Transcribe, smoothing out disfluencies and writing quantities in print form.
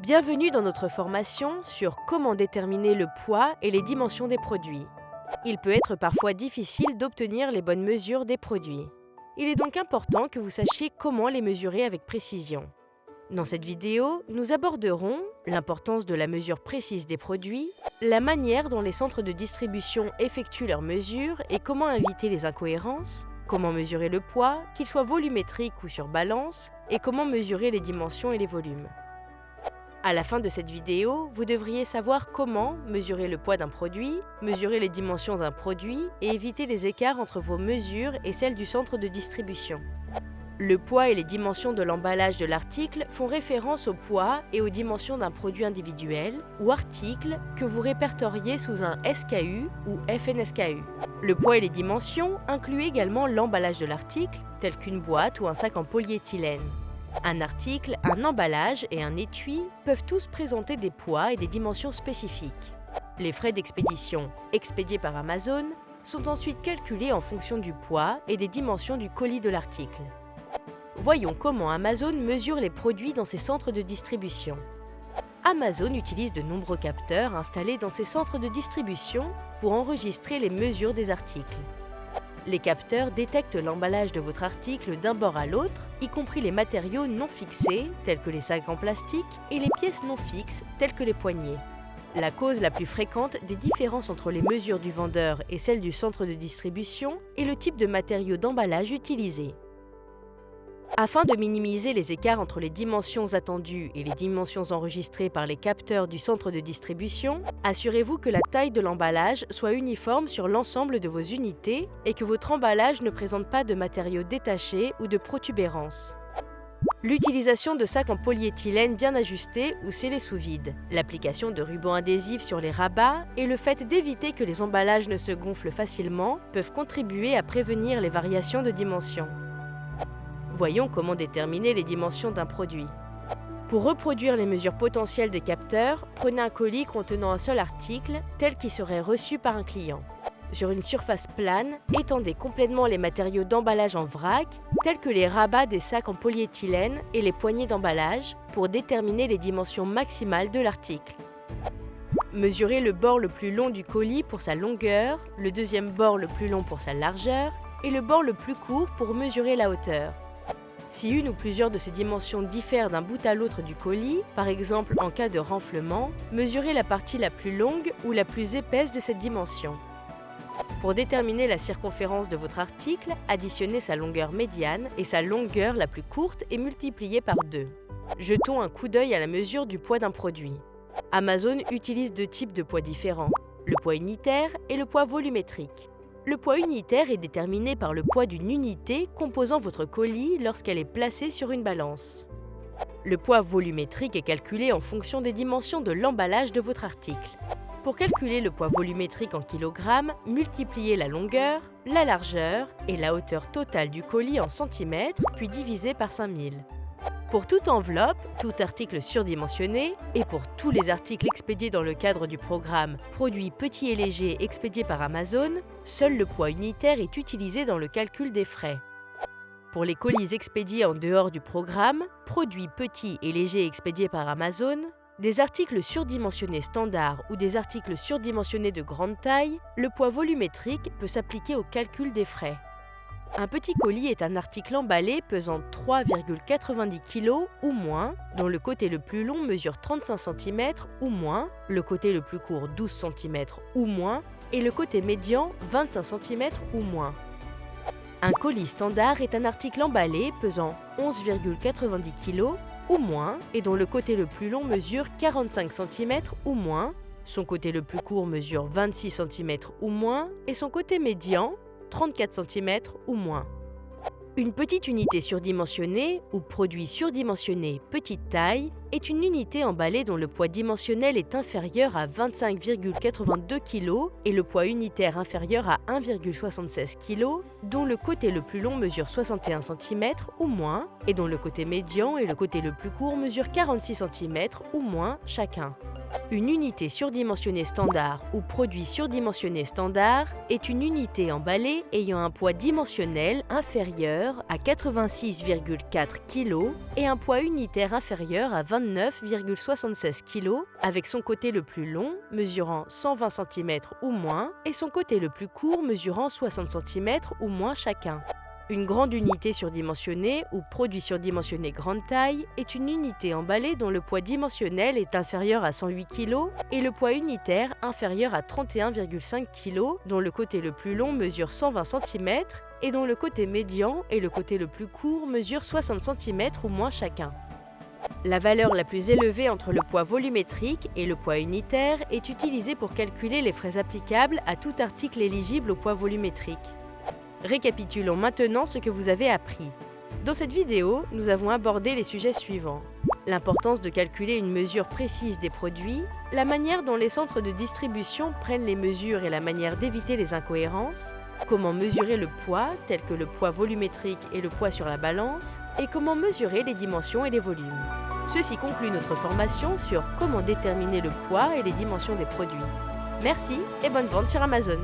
Bienvenue dans notre formation sur comment déterminer le poids et les dimensions des produits. Il peut être parfois difficile d'obtenir les bonnes mesures des produits. Il est donc important que vous sachiez comment les mesurer avec précision. Dans cette vidéo, nous aborderons l'importance de la mesure précise des produits, la manière dont les centres de distribution effectuent leurs mesures et comment éviter les incohérences, comment mesurer le poids, qu'il soit volumétrique ou sur balance, et comment mesurer les dimensions et les volumes. À la fin de cette vidéo, vous devriez savoir comment mesurer le poids d'un produit, mesurer les dimensions d'un produit et éviter les écarts entre vos mesures et celles du centre de distribution. Le poids et les dimensions de l'emballage de l'article font référence au poids et aux dimensions d'un produit individuel ou article que vous répertoriez sous un SKU ou FNSKU. Le poids et les dimensions incluent également l'emballage de l'article, tel qu'une boîte ou un sac en polyéthylène. Un article, un emballage et un étui peuvent tous présenter des poids et des dimensions spécifiques. Les frais d'expédition expédiés par Amazon sont ensuite calculés en fonction du poids et des dimensions du colis de l'article. Voyons comment Amazon mesure les produits dans ses centres de distribution. Amazon utilise de nombreux capteurs installés dans ses centres de distribution pour enregistrer les mesures des articles. Les capteurs détectent l'emballage de votre article d'un bord à l'autre, y compris les matériaux non fixés, tels que les sacs en plastique, et les pièces non fixes, telles que les poignées. La cause la plus fréquente des différences entre les mesures du vendeur et celles du centre de distribution est le type de matériau d'emballage utilisé. Afin de minimiser les écarts entre les dimensions attendues et les dimensions enregistrées par les capteurs du centre de distribution, assurez-vous que la taille de l'emballage soit uniforme sur l'ensemble de vos unités et que votre emballage ne présente pas de matériaux détachés ou de protubérances. L'utilisation de sacs en polyéthylène bien ajustés ou scellés sous vide, l'application de rubans adhésifs sur les rabats et le fait d'éviter que les emballages ne se gonflent facilement peuvent contribuer à prévenir les variations de dimensions. Voyons comment déterminer les dimensions d'un produit. Pour reproduire les mesures potentielles des capteurs, prenez un colis contenant un seul article, tel qu'il serait reçu par un client. Sur une surface plane, étendez complètement les matériaux d'emballage en vrac, tels que les rabats des sacs en polyéthylène et les poignées d'emballage, pour déterminer les dimensions maximales de l'article. Mesurez le bord le plus long du colis pour sa longueur, le deuxième bord le plus long pour sa largeur et le bord le plus court pour mesurer la hauteur. Si une ou plusieurs de ces dimensions diffèrent d'un bout à l'autre du colis, par exemple en cas de renflement, mesurez la partie la plus longue ou la plus épaisse de cette dimension. Pour déterminer la circonférence de votre article, additionnez sa longueur médiane et sa longueur la plus courte et multipliez par 2. Jetons un coup d'œil à la mesure du poids d'un produit. Amazon utilise deux types de poids différents, le poids unitaire et le poids volumétrique. Le poids unitaire est déterminé par le poids d'une unité composant votre colis lorsqu'elle est placée sur une balance. Le poids volumétrique est calculé en fonction des dimensions de l'emballage de votre article. Pour calculer le poids volumétrique en kilogrammes, multipliez la longueur, la largeur et la hauteur totale du colis en centimètres, puis divisez par 5000. Pour toute enveloppe, tout article surdimensionné, et pour tous les articles expédiés dans le cadre du programme « Produits petits et légers expédiés par Amazon », seul le poids unitaire est utilisé dans le calcul des frais. Pour les colis expédiés en dehors du programme « Produits petits et légers expédiés par Amazon », des articles surdimensionnés standards ou des articles surdimensionnés de grande taille, le poids volumétrique peut s'appliquer au calcul des frais. Un petit colis est un article emballé pesant 3,90 kg ou moins, dont le côté le plus long mesure 35 cm ou moins, le côté le plus court 12 cm ou moins et le côté médian 25 cm ou moins. Un colis standard est un article emballé pesant 11,90 kg ou moins et dont le côté le plus long mesure 45 cm ou moins, son côté le plus court mesure 26 cm ou moins et son côté médian 34 cm ou moins. Une petite unité surdimensionnée ou produit surdimensionné petite taille est une unité emballée dont le poids dimensionnel est inférieur à 25,82 kg et le poids unitaire inférieur à 1,76 kg, dont le côté le plus long mesure 61 cm ou moins et dont le côté médian et le côté le plus court mesurent 46 cm ou moins chacun. Une unité surdimensionnée standard ou produit surdimensionné standard est une unité emballée ayant un poids dimensionnel inférieur à 86,4 kg et un poids unitaire inférieur à 29,76 kg, avec son côté le plus long mesurant 120 cm ou moins et son côté le plus court mesurant 60 cm ou moins chacun. Une grande unité surdimensionnée ou produit surdimensionné grande taille est une unité emballée dont le poids dimensionnel est inférieur à 108 kg et le poids unitaire inférieur à 31,5 kg, dont le côté le plus long mesure 120 cm et dont le côté médian et le côté le plus court mesurent 60 cm ou moins chacun. La valeur la plus élevée entre le poids volumétrique et le poids unitaire est utilisée pour calculer les frais applicables à tout article éligible au poids volumétrique. Récapitulons maintenant ce que vous avez appris. Dans cette vidéo, nous avons abordé les sujets suivants: l'importance de calculer une mesure précise des produits, la manière dont les centres de distribution prennent les mesures et la manière d'éviter les incohérences, comment mesurer le poids, tel que le poids volumétrique et le poids sur la balance, et comment mesurer les dimensions et les volumes. Ceci conclut notre formation sur comment déterminer le poids et les dimensions des produits. Merci et bonne vente sur Amazon.